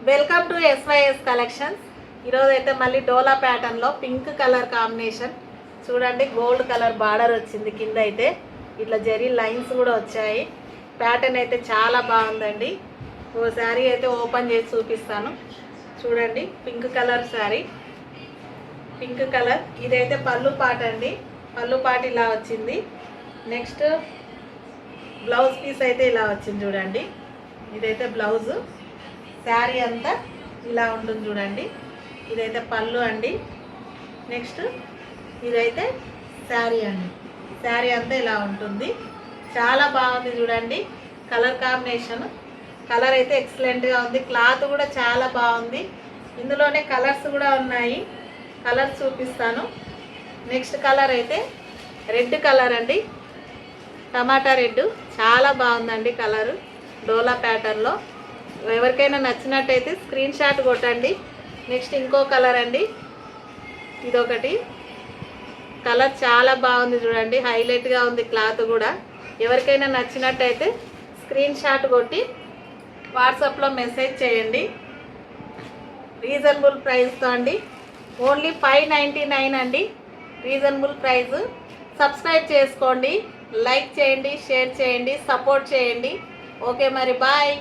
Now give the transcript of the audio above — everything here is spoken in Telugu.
Welcome to SYS collections. ఈరోజు అయితే మళ్ళీ డోలా ప్యాటర్న్లో పింక్ కలర్ కాంబినేషన్ చూడండి. గోల్డ్ కలర్ బార్డర్ వచ్చింది, కింద అయితే ఇట్లా జరీ లైన్స్ కూడా వచ్చాయి. ప్యాటర్న్ అయితే చాలా బాగుందండి. ఓ శారీ అయితే ఓపెన్ చేసి చూపిస్తాను చూడండి. Pink colour sari, pink colour. ఇదైతే పళ్ళు పాట అండి, పళ్ళు పాట ఇలా వచ్చింది. నెక్స్ట్ బ్లౌజ్ పీస్ అయితే ఇలా వచ్చింది చూడండి. ఇదైతే బ్లౌజు, శారీ అంతా ఇలా ఉంటుంది చూడండి. ఇదైతే పళ్ళు అండి. నెక్స్ట్ ఇదైతే శారీ అండి, శారీ అంతా ఇలా ఉంటుంది. చాలా బాగుంది చూడండి. కలర్ కాంబినేషన్, కలర్ అయితే ఎక్సలెంట్గా ఉంది. క్లాత్ కూడా చాలా బాగుంది. ఇందులోనే కలర్స్ కూడా ఉన్నాయి, కలర్స్ చూపిస్తాను. నెక్స్ట్ కలర్ అయితే రెడ్ కలర్ అండి, టమాటా రెడ్. చాలా బాగుందండి కలరు, డోలా ప్యాటర్న్లో. ఎవరికైనా నచ్చినట్టయితే స్క్రీన్ షాట్ కొట్టండి. నెక్స్ట్ ఇంకో కలర్ అండి, ఇదొకటి కలర్ చాలా బాగుంది చూడండి. హైలైట్గా ఉంది క్లాత్ కూడా. ఎవరికైనా నచ్చినట్టయితే స్క్రీన్ షాట్ కొట్టి వాట్సాప్లో మెసేజ్ చేయండి. రీజనబుల్ ప్రైస్తో అండి, ఓన్లీ 599 అండి, రీజనబుల్ ప్రైస్. సబ్స్క్రైబ్ చేసుకోండి, లైక్ చేయండి, షేర్ చేయండి, సపోర్ట్ చేయండి. ఓకే మరి, బాయ్.